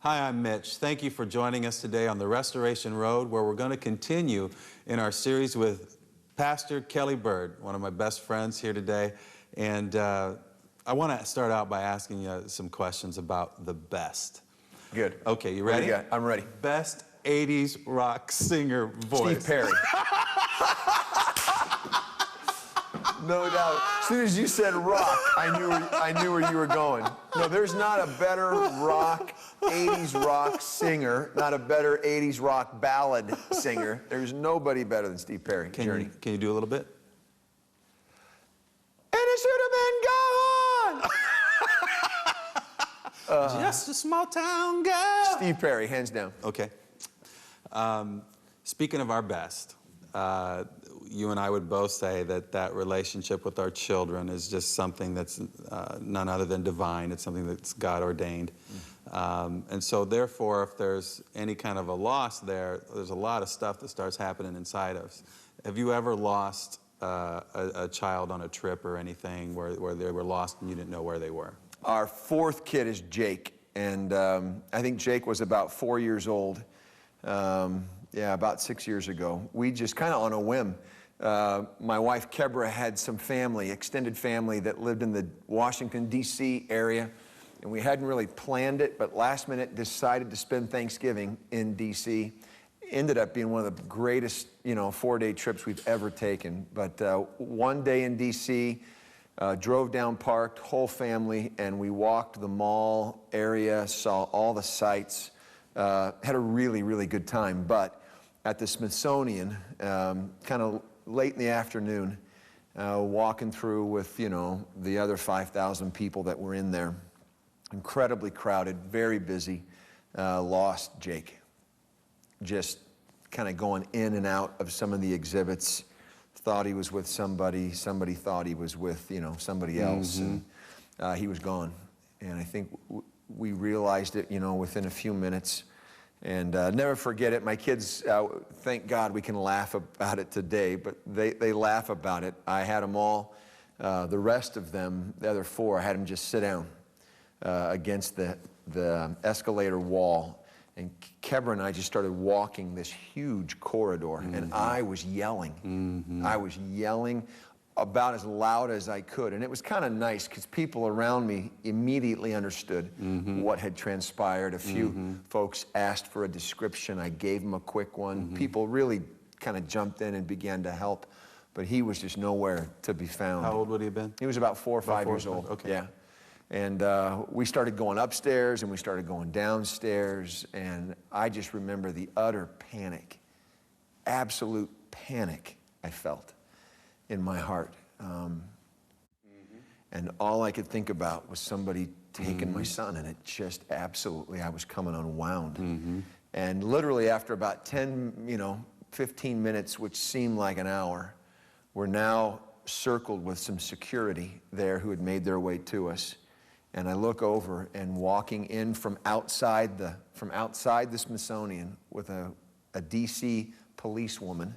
Hi, I'm Mitch. Thank you for joining us today on the Restoration Road, where we're going to continue in our series with Pastor Kelly Bird, one of my best friends here today. And I want to start out by asking you some questions about the best. Good. Okay, you ready? Yeah, I'm ready. Best 80s rock singer voice. Steve Perry. No doubt. As soon as you said rock, I knew where you were going. No, there's not a better 80s rock singer, not a better 80s rock ballad singer. There's nobody better than Steve Perry. Can you do a little bit? And it should have been gone. Just a small town girl. Steve Perry, hands down. Okay. Speaking of our best, you and I would both say that that relationship with our children is just something that's none other than divine. It's something that's God ordained. And so therefore, if there's any kind of a loss there, there's a lot of stuff that starts happening inside us. Have you ever lost a child on a trip or anything where they were lost and you didn't know where they were? Our fourth kid is Jake, and I think Jake was about 4 years old. Yeah, about 6 years ago. We just kind of on a whim. My wife, Kebra, had some family, extended family, that lived in the Washington, D.C. area. And we hadn't really planned it, but last minute decided to spend Thanksgiving in D.C. Ended up being one of the greatest, 4-day trips we've ever taken. But one day in D.C., drove down, parked, whole family, and we walked the mall area, saw all the sights, had a really, really good time. But at the Smithsonian, kind of late in the afternoon, walking through with, the other 5,000 people that were in there. Incredibly crowded, very busy. Lost Jake. Just kind of going in and out of some of the exhibits. Thought he was with somebody. Somebody thought he was with, somebody else. And he was gone. And I think we realized it, within a few minutes. And never forget it. My kids, thank God we can laugh about it today, but they laugh about it. I had them all, the rest of them, the other four, I had them just sit down against the escalator wall. And Kebra and I just started walking this huge corridor, and I was yelling. I was yelling about as loud as I could. And it was kind of nice because people around me immediately understood what had transpired. A few folks asked for a description. I gave them a quick one. People really kind of jumped in and began to help, but he was just nowhere to be found. How old would he have been? He was about 4 or 5 years old. Okay. Yeah. And we started going upstairs and we started going downstairs, and I just remember the utter panic, absolute panic I felt in my heart. And all I could think about was somebody taking my son, and it just absolutely, I was coming unwound. And literally after about 10, 15 minutes, which seemed like an hour, we're now circled with some security there who had made their way to us. And I look over, and walking in from outside the Smithsonian with a DC policewoman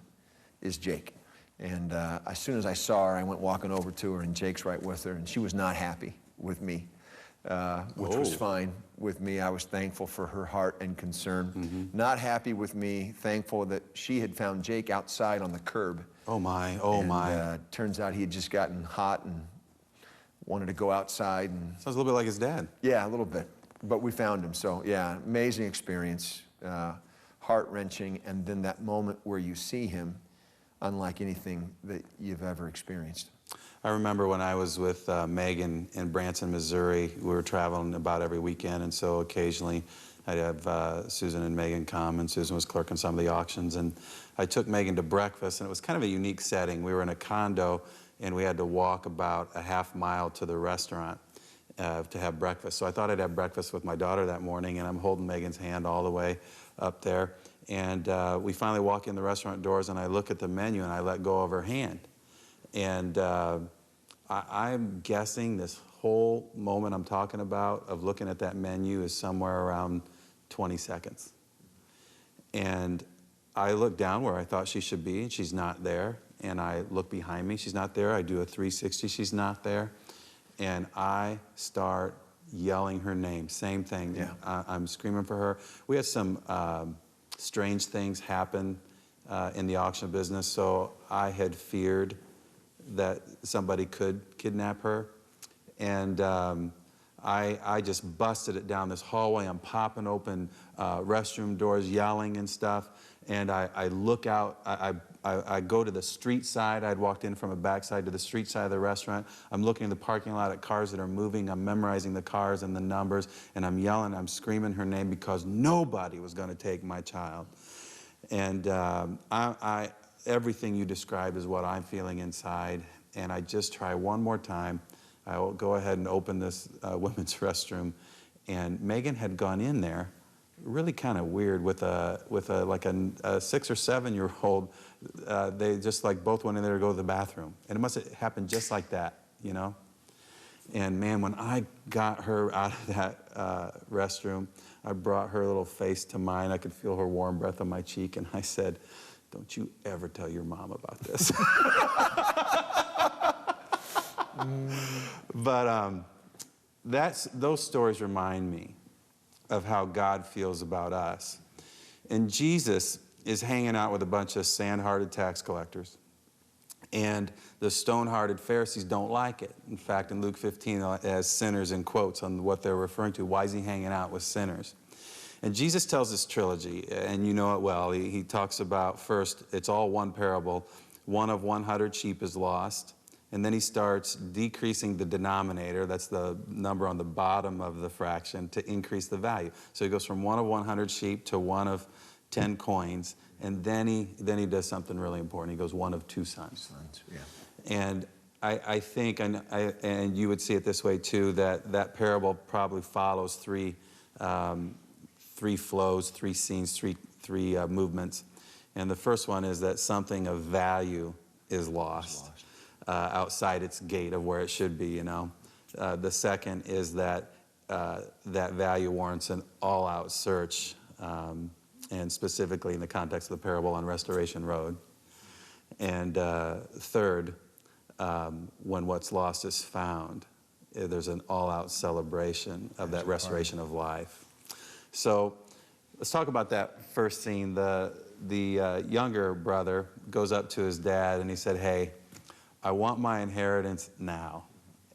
is Jake. And as soon as I saw her, I went walking over to her, and Jake's right with her, and she was not happy with me, which was fine with me. I was thankful for her heart and concern. Not happy with me, thankful that she had found Jake outside on the curb. Oh my, my. Turns out he had just gotten hot and wanted to go outside. And sounds a little bit like his dad. Yeah, a little bit. But we found him, so yeah, amazing experience, heart-wrenching, and then that moment where you see him, unlike anything that you've ever experienced. I remember when I was with Megan in Branson, Missouri. We were traveling about every weekend, and so occasionally I'd have Susan and Megan come, and Susan was clerking some of the auctions, and I took Megan to breakfast, and it was kind of a unique setting. We were in a condo, and we had to walk about a half mile to the restaurant to have breakfast. So I thought I'd have breakfast with my daughter that morning, and I'm holding Megan's hand all the way up there. And we finally walk in the restaurant doors, and I look at the menu, and I let go of her hand. And I'm guessing this whole moment I'm talking about of looking at that menu is somewhere around 20 seconds. And I look down where I thought she should be, and she's not there. And I look behind me, she's not there. I do a 360, she's not there. And I start yelling her name, same thing. Yeah. I'm screaming for her. We had some strange things happen in the auction business, so I had feared that somebody could kidnap her. And I just busted it down this hallway. I'm popping open restroom doors, yelling and stuff. And I look out, I go to the street side. I'd walked in from a backside to the street side of the restaurant. I'm looking in the parking lot at cars that are moving. I'm memorizing the cars and the numbers. And I'm yelling, I'm screaming her name because nobody was going to take my child. And everything you describe is what I'm feeling inside. And I just try one more time. I will go ahead and open this women's restroom. And Megan had gone in there, really kind of weird, with a 6 or 7 year old. They just like both went in there to go to the bathroom. And it must have happened just like that, you know? And man, when I got her out of that restroom, I brought her little face to mine. I could feel her warm breath on my cheek. And I said, "Don't you ever tell your mom about this." But those stories remind me of how God feels about us. And Jesus is hanging out with a bunch of sand-hearted tax collectors. And the stone-hearted Pharisees don't like it. In fact, in Luke 15, it has sinners in quotes on what they're referring to. Why is he hanging out with sinners? And Jesus tells this trilogy, and you know it well. He talks about, first, it's all one parable. 1 of 100 sheep is lost. And then he starts decreasing the denominator, that's the number on the bottom of the fraction, to increase the value. So he goes from 1 of 100 sheep to 1 of 10 coins. And then he does something really important. He goes 1 of 2 sons. Yeah. And I think, and you would see it this way too, that parable probably follows three flows, 3 scenes, three movements. And the first one is that something of value is lost. Outside its gate of where it should be, you know. The second is that that value warrants an all-out search, and specifically in the context of the parable on Restoration Road. And third, when what's lost is found, there's an all-out celebration of that restoration of life. So let's talk about that first scene. The younger brother goes up to his dad and he said, "Hey, I want my inheritance now."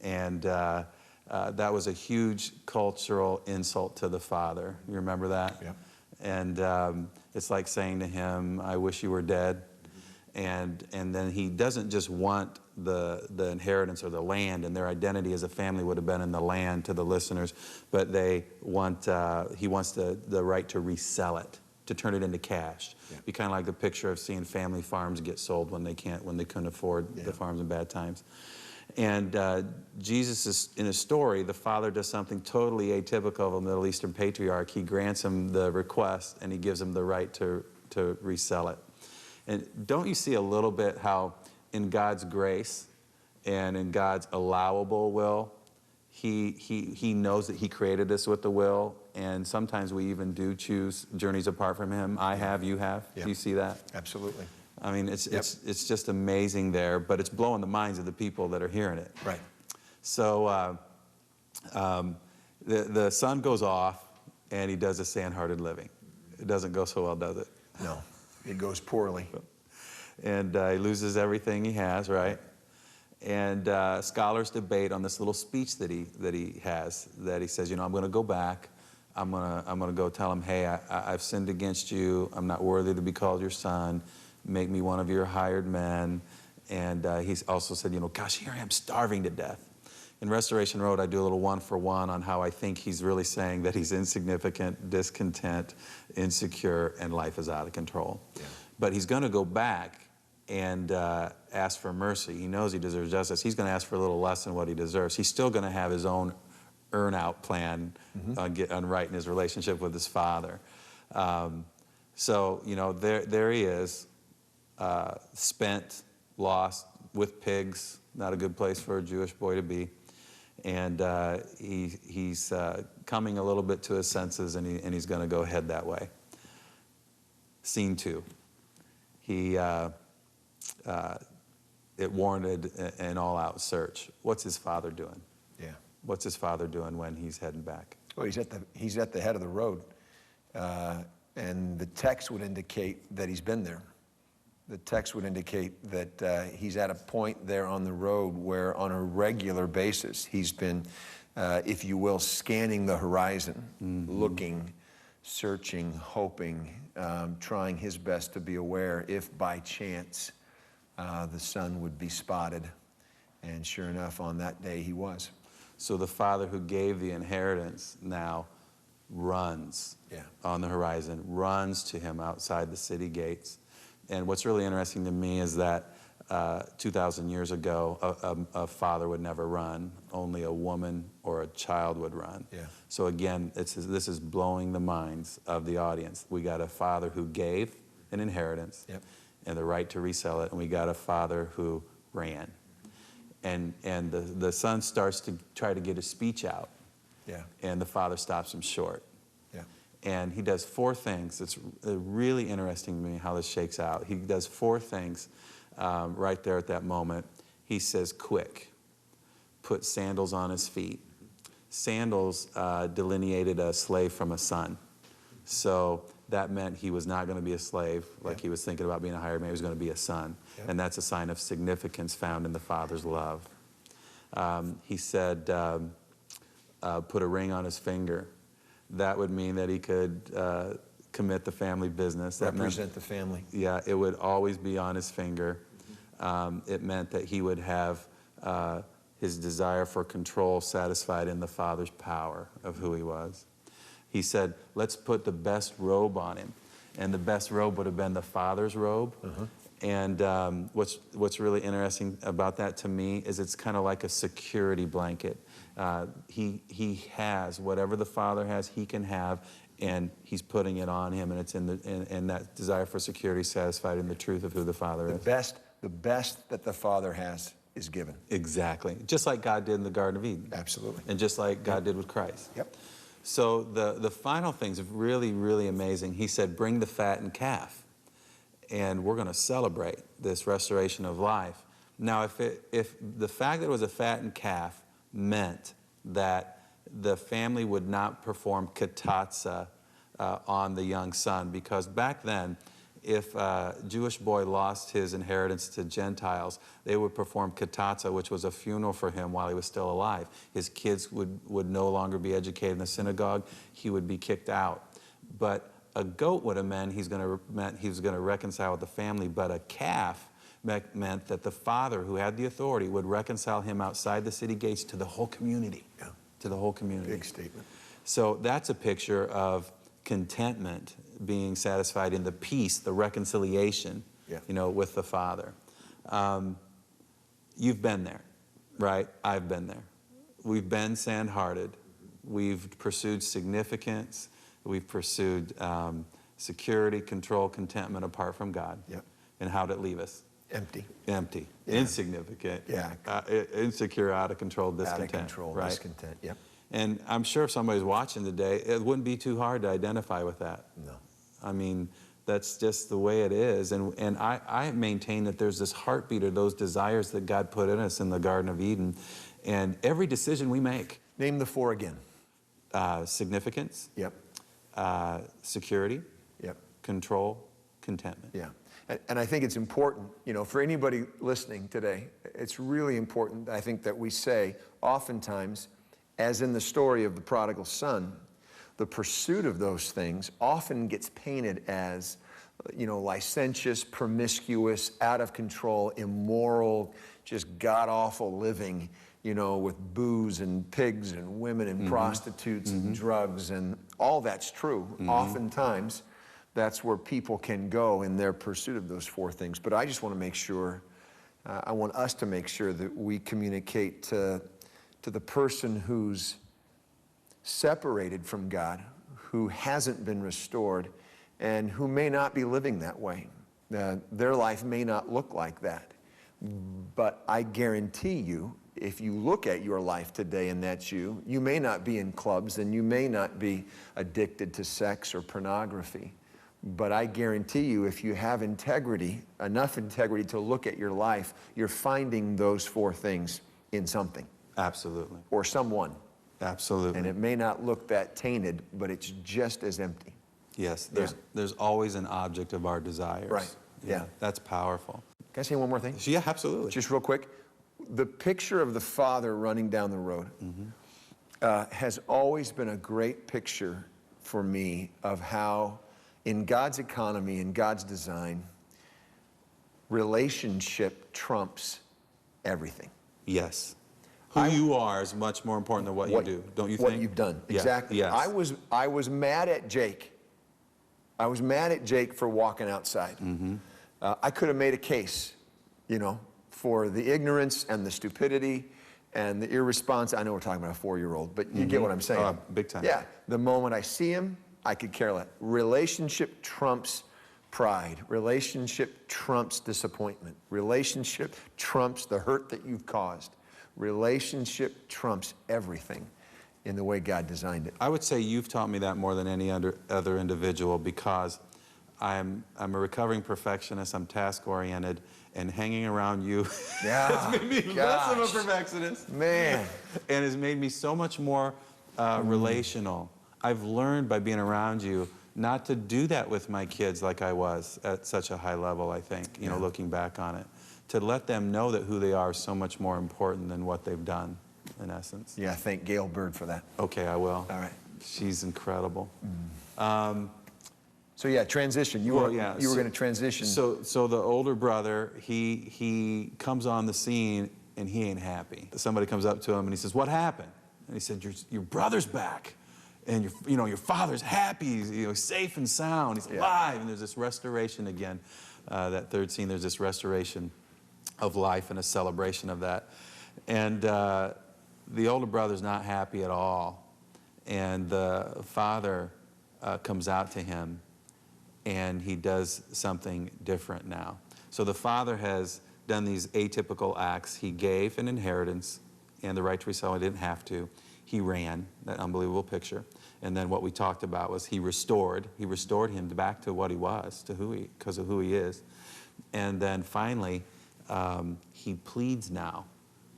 And that was a huge cultural insult to the father. You remember that? Yeah. And it's like saying to him, "I wish you were dead." And then he doesn't just want the inheritance or the land, and their identity as a family would have been in the land to the listeners, but he wants the right to resell it, to turn it into cash. Yeah. Be kind of like the picture of seeing family farms get sold when they couldn't afford the farms in bad times. And Jesus is, in his story, the father does something totally atypical of a Middle Eastern patriarch. He grants him the request and he gives him the right to resell it. And don't you see a little bit how in God's grace and in God's allowable will, he knows that he created us with the will, and sometimes we even do choose journeys apart from him. I have, you have. Yeah. Do you see that? Absolutely. I mean, it's just amazing there, but it's blowing the minds of the people that are hearing it. Right. So the son goes off, and he does a sand-hearted living. It doesn't go so well, does it? No, it goes poorly. And he loses everything he has, right? And scholars debate on this little speech that he has, that he says, you know, I'm going to go back. I'm gonna go tell him, hey, I've sinned against you. I'm not worthy to be called your son. Make me one of your hired men. And he's also said, you know, gosh, here I am starving to death. In Restoration Road, I do a little one-for-one on how I think he's really saying that he's insignificant, discontent, insecure, and life is out of control. Yeah. But he's going to go back and ask for mercy. He knows he deserves justice. He's going to ask for a little less than what he deserves. He's still going to have his own earn-out plan on righting his relationship with his father. So, you know, there he is, spent, lost, with pigs, not a good place for a Jewish boy to be. And he's coming a little bit to his senses, and he's going to go head that way. Scene 2. It warranted an all-out search. What's his father doing? Yeah. What's his father doing when he's heading back? Well, he's at the head of the road, and the text would indicate that he's been there. The text would indicate that he's at a point there on the road where on a regular basis he's been, if you will, scanning the horizon, looking, searching, hoping, trying his best to be aware if by chance the son would be spotted. And sure enough, on that day he was. So the father who gave the inheritance now runs on the horizon, runs to him outside the city gates. And what's really interesting to me is that 2,000 years ago, a father would never run. Only a woman or a child would run. Yeah. So again, this is blowing the minds of the audience. We got a father who gave an inheritance and the right to resell it, and we got a father who ran. And the son starts to try to get a speech out, and the father stops him short. And he does 4 things. It's really interesting to me how this shakes out. He does 4 things right there at that moment. He says, quick, put sandals on his feet. Sandals delineated a slave from a son. So that meant he was not going to be a slave like he was thinking about being a hired man. He was going to be a son. And that's a sign of significance found in the father's love. He said, put a ring on his finger. That would mean that he could commit the family business. Represent the family. Yeah, it would always be on his finger. It meant that he would have his desire for control satisfied in the father's power of who he was. He said, let's put the best robe on him. And the best robe would have been the father's robe. And what's really interesting about that to me is it's kind of like a security blanket. He has whatever the father has, he can have, and he's putting it on him, and it's in that desire for security satisfied in the truth of who the father is. The best that the father has is given. Exactly. Just like God did in the Garden of Eden. Absolutely. And just like God did with Christ. Yep. So the final thing's really, really amazing. He said, bring the fattened calf, and we're going to celebrate this restoration of life. Now, if the fact that it was a fattened calf meant that the family would not perform katatza on the young son, because back then, if a Jewish boy lost his inheritance to Gentiles, they would perform katatza, which was a funeral for him while he was still alive. His kids would no longer be educated in the synagogue. He would be kicked out. But a goat would have meant he was going to reconcile with the family, but a calf meant that the father who had the authority would reconcile him outside the city gates to the whole community. To the whole community. Big statement. So that's a picture of contentment, being satisfied in the peace, the reconciliation, with the Father. You've been there, right? I've been there. We've been sand-hearted. We've pursued significance. We've pursued security, control, contentment apart from God. And how'd it leave us? Empty. Empty. Insignificant. Insecure, out of control, discontent. Out of control, right? Discontent, And I'm sure if somebody's watching today, it wouldn't be too hard to identify with that. No. I mean, that's just the way it is. And I maintain that there's this heartbeat of those desires that God put in us in the Garden of Eden. And every decision we make. Name the 4 again. Significance. Security. Control. Contentment. And I think it's important, for anybody listening today, it's really important, I think, that we say oftentimes, as in the story of the prodigal son, the pursuit of those things often gets painted as, licentious, promiscuous, out of control, immoral, just god-awful living, with booze and pigs and women and prostitutes and drugs, and all that's true. Oftentimes, that's where people can go in their pursuit of those 4 things. But I just want to make sure, I want us to make sure that we communicate to the person who's separated from God, who hasn't been restored, and who may not be living that way. Their life may not look like that. But I guarantee you, if you look at your life today and that's you, you may not be in clubs and you may not be addicted to sex or pornography. But I guarantee you, if you have integrity, enough integrity to look at your life, you're finding those 4 things in something. Absolutely. or someone. Absolutely. And it may not look that tainted, but it's just as empty. Yes, there's always an object of our desires. Right, yeah. That's powerful. Can I say one more thing? Yeah, absolutely. Just real quick. The picture of the father running down the road has always been a great picture for me of how, in God's economy, in God's design, relationship trumps everything. Yes. Who you are is much more important than what you do, don't you think? What you've done, Yeah. exactly. Yes. I was mad at Jake. I was mad at Jake for walking outside. I could have made a case, you know, for the ignorance and the stupidity and the irresponsibility. I know we're talking about a 4-year-old, but you get what I'm saying. Big time. Yeah, the moment I see him, I could care less. Relationship trumps pride. Relationship trumps disappointment. Relationship trumps the hurt that you've caused. Relationship trumps everything in the way God designed it. I would say you've taught me that more than any other individual, because I'm a recovering perfectionist, I'm task-oriented, and hanging around you has made me less of a perfectionist. Man. And has made me so much more relational. I've learned by being around you not to do that with my kids like I was at such a high level, I think, you know, looking back on it. To let them know that who they are is so much more important than what they've done, in essence. Yeah, thank Gail Bird for that. Okay, I will. All right. She's incredible. So yeah, transition. You were going to transition. So the older brother, he comes on the scene and he ain't happy. Somebody comes up to him and he says, "What happened?" And he said, "Your brother's back, and your father's happy. He's safe and sound. He's alive." And there's this restoration again. That third scene, there's this restoration of life and a celebration of that. And the older brother's not happy at all. And the father comes out to him, and he does something different now. So the father has done these atypical acts. He gave an inheritance and the right to resell. He didn't have to. He ran, that unbelievable picture. And then what we talked about was he restored him back to what he was, because of who he is. And then finally, he pleads now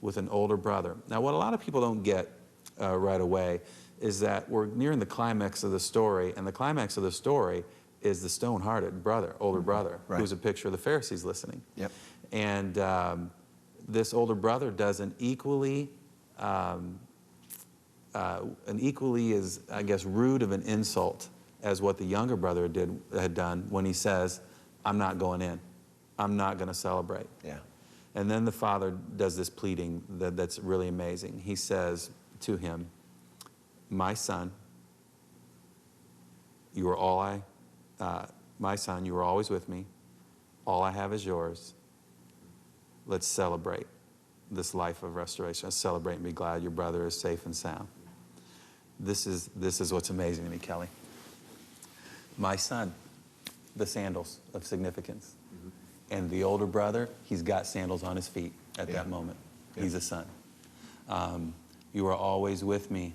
with an older brother. Now, what a lot of people don't get right away is that we're nearing the climax of the story, and the climax of the story is the stone-hearted brother, older brother, who's a picture of the Pharisees listening. Yep. And this older brother does an equally as, I guess, rude of an insult as what the younger brother had done when he says, "I'm not going in. I'm not going to celebrate." Yeah. And then the father does this pleading that's really amazing. He says to him, my son, you are always with me. All I have is yours. Let's celebrate this life of restoration. Let's celebrate and be glad your brother is safe and sound. This is what's amazing to me, Kelly. My son, the sandals of significance. And the older brother, he's got sandals on his feet at that moment. He's a son. You are always with me.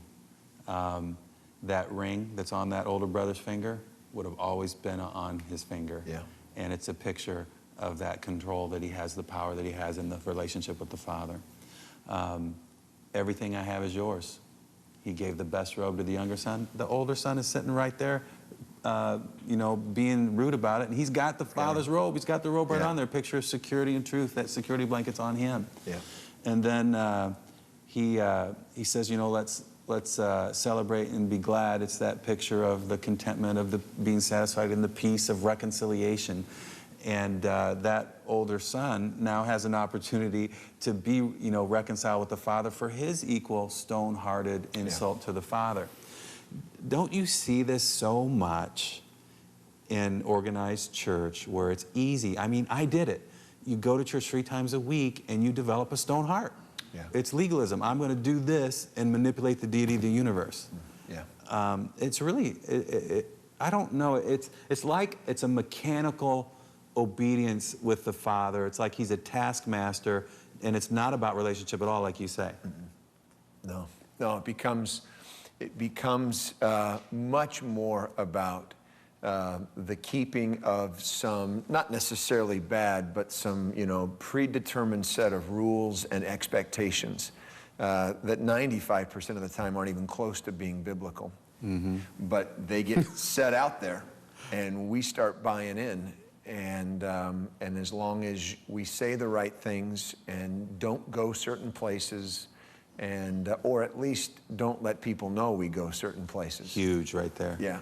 That ring that's on that older brother's finger would have always been on his finger. Yeah. And it's a picture of that control that he has, the power that he has in the relationship with the Father. Everything I have is yours. He gave the best robe to the younger son. The older son is sitting right there, being rude about it. And he's got the father's robe. He's got the robe right on there. Picture of security and truth. That security blanket's on him. Yeah. And then he says, let's celebrate and be glad. It's that picture of the contentment of being satisfied in the peace of reconciliation. And that older son now has an opportunity to be, reconciled with the father for his equal stone-hearted insult to the father. Don't you see this so much in organized church where it's easy? I mean, I did it. You go to church 3 times a week and you develop a stone heart. Yeah. It's legalism. I'm going to do this and manipulate the deity of the universe. Yeah. It's really, I don't know. It's like it's a mechanical obedience with the Father. It's like he's a taskmaster, and it's not about relationship at all, like you say. No, it becomes much more about the keeping of some, not necessarily bad, but some, predetermined set of rules and expectations that 95% of the time aren't even close to being biblical. But they get set out there, and we start buying in. And as long as we say the right things and don't go certain places, and or at least don't let people know we go certain places. Huge right there. Yeah.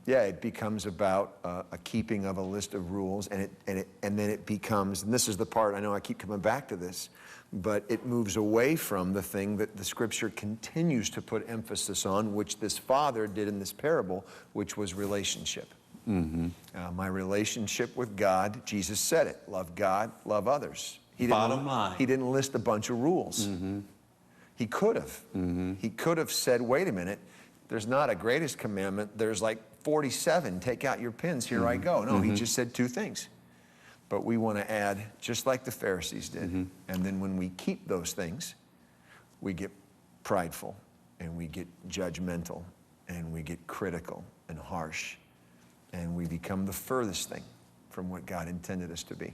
Yeah, it becomes about a keeping of a list of rules, and then it becomes, and this is the part, I know I keep coming back to this, but it moves away from the thing that the Scripture continues to put emphasis on, which this father did in this parable, which was relationship. My relationship with God, Jesus said it, love God, love others. Bottom line. He didn't list a bunch of rules. He could have. He could have said, wait a minute, there's not a greatest commandment, there's like 47, take out your pins, here I go. No, he just said 2 things. But we want to add, just like the Pharisees did. And then when we keep those things, we get prideful, and we get judgmental, and we get critical and harsh, and we become the furthest thing from what God intended us to be.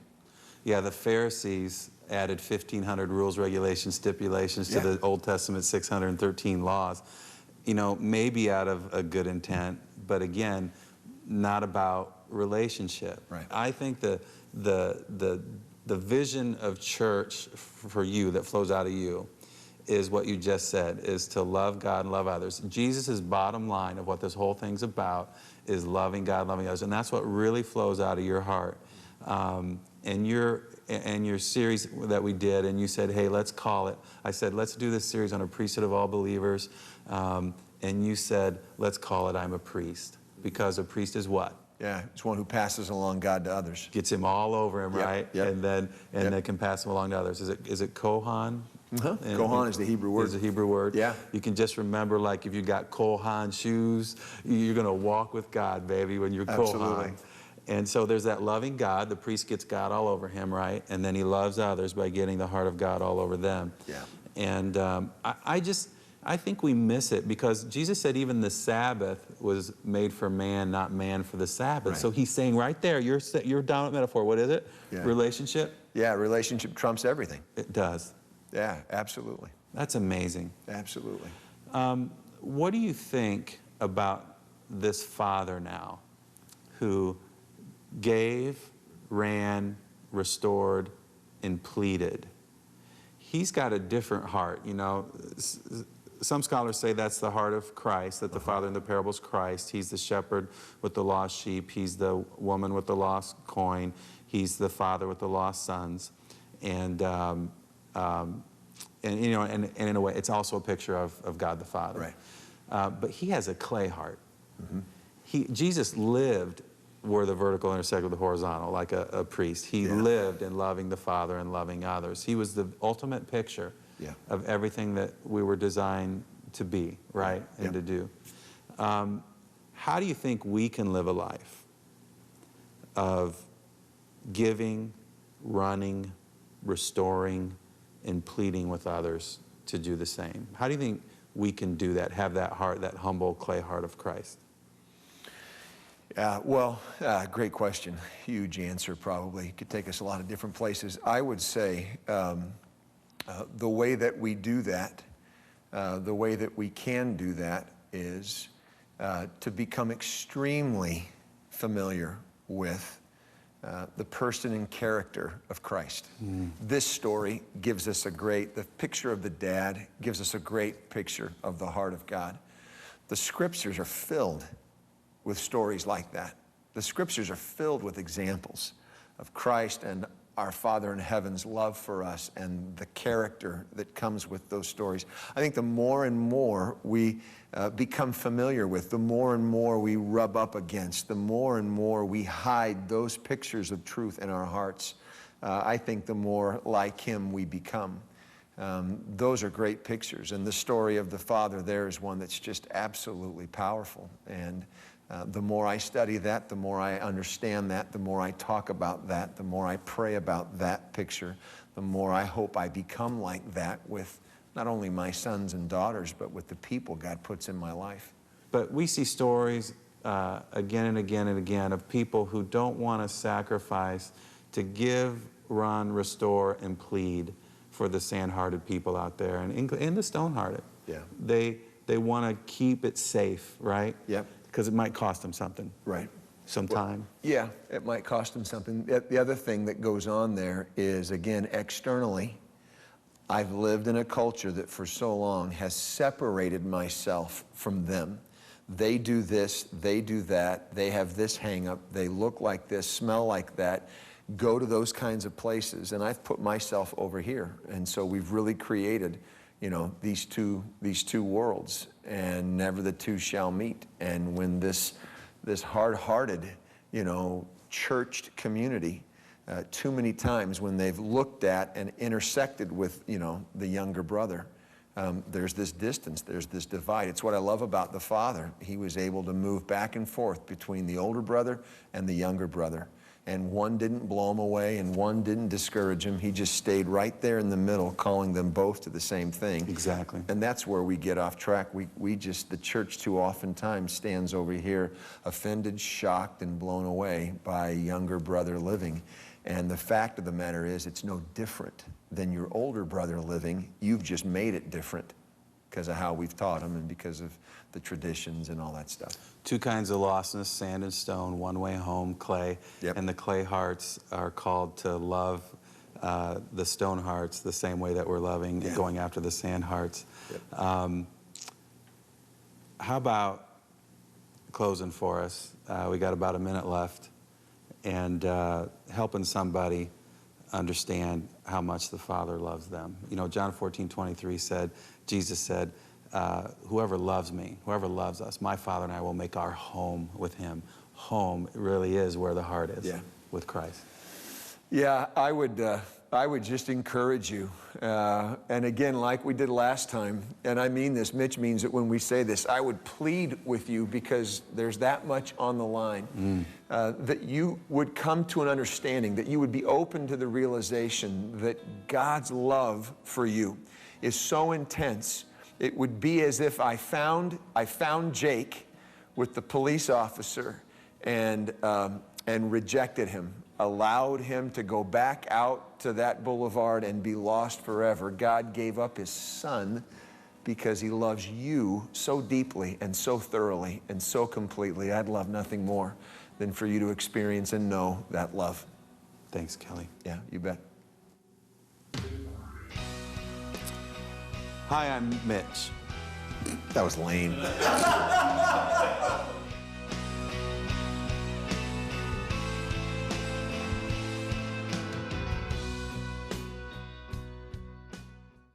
Yeah, the Pharisees added 1,500 rules, regulations, stipulations to the Old Testament 613 laws. You know, maybe out of a good intent, but again, not about relationship. Right. I think the vision of church for you that flows out of you is what you just said, is to love God and love others. Jesus' bottom line of what this whole thing's about is loving God, loving others, and that's what really flows out of your heart. And your series that we did, and you said, hey, let's call it. I said, let's do this series on a priesthood of all believers. And you said, let's call it I'm a priest. Because a priest is what? Yeah, it's one who passes along God to others. Gets him all over him, right? Yep. And then they can pass him along to others. Is it Kohan? Kohan is the Hebrew word. Is the Hebrew word. Yeah. You can just remember, like, if you got Kohan shoes, you're going to walk with God, baby, when you're Absolutely. Kohan. And so there's that loving God. The priest gets God all over him, right? And then he loves others by getting the heart of God all over them. Yeah. And I think we miss it, because Jesus said even the Sabbath was made for man, not man for the Sabbath. Right. So he's saying right there, you're down at metaphor. What is it? Yeah. Relationship? Yeah, relationship trumps everything. It does. Yeah, absolutely. That's amazing. Absolutely. What do you think about this father now who gave, ran, restored, and pleaded? He's got a different heart. You know, some scholars say that's the heart of Christ, that the father in the parable is Christ. He's the shepherd with the lost sheep. He's the woman with the lost coin. He's the father with the lost sons. And you know, and in a way, it's also a picture of God the Father. Right. But he has a clay heart. Jesus lived where the vertical intersected with the horizontal, like a priest. He lived in loving the Father and loving others. He was the ultimate picture of everything that we were designed to be, right, and to do. How do you think we can live a life of giving, running, restoring, and pleading with others to do the same? How do you think we can do that, have that heart, that humble clay heart of Christ? Well, great question. Huge answer, probably. Could take us a lot of different places. I would say the way that we do that, the way that we can do that is to become extremely familiar with the person and character of Christ. This story gives us the picture of the dad gives us a great picture of the heart of God. The scriptures are filled with stories like that. The scriptures are filled with examples of Christ and our Father in heaven's love for us and the character that comes with those stories. I think the more and more we become familiar with, the more and more we rub up against, the more and more we hide those pictures of truth in our hearts, I think the more like him we become. Those are great pictures, and the story of the Father there is one that's just absolutely powerful. And the more I study that, the more I understand that, the more I talk about that, the more I pray about that picture, the more I hope I become like that with not only my sons and daughters, but with the people God puts in my life. But we see stories again and again and again of people who don't want to sacrifice to give, run, restore, and plead for the sand-hearted people out there and the stone-hearted. Yeah. They want to keep it safe, right? Yep. Because it might cost them something. Right. Some time. Yeah, it might cost them something. The other thing that goes on there is, again, externally, I've lived in a culture that for so long has separated myself from them. They do this, they do that, they have this hang up, they look like this, smell like that, go to those kinds of places, and I've put myself over here. And so we've really created, you know, these two worlds, and never the two shall meet. And when this hard-hearted, you know, churched community, too many times when they've looked at and intersected with, you know, the younger brother, there's this distance, there's this divide. It's what I love about the Father. He was able to move back and forth between the older brother and the younger brother. And one didn't blow him away and one didn't discourage him. He just stayed right there in the middle, calling them both to the same thing. Exactly. And that's where we get off track. The church too oftentimes stands over here offended, shocked, and blown away by a younger brother living. And the fact of the matter is, it's no different than your older brother living. You've just made it different because of how we've taught them and because of the traditions and all that stuff. Two kinds of lostness, sand and stone, one way home, clay. Yep. And the clay hearts are called to love the stone hearts the same way that we're loving and going after the sand hearts. Yep. How about closing for us? We got about a minute left. And helping somebody understand how much the Father loves them. You know, John 14:23 said, Jesus said, whoever loves me, whoever loves us, my Father and I will make our home with him. Home really is where the heart is with Christ. Yeah, I would just encourage you. And again, like we did last time, and I mean this, Mitch means it when we say this, I would plead with you because there's that much on the line, that you would come to an understanding, that you would be open to the realization that God's love for you is so intense. It would be as if I found Jake with the police officer and rejected him, allowed him to go back out to that boulevard and be lost forever. God gave up his son because he loves you so deeply and so thoroughly and so completely. I'd love nothing more than for you to experience and know that love. Thanks, Kelly. Yeah, you bet. Hi, I'm Mitch. That was lame.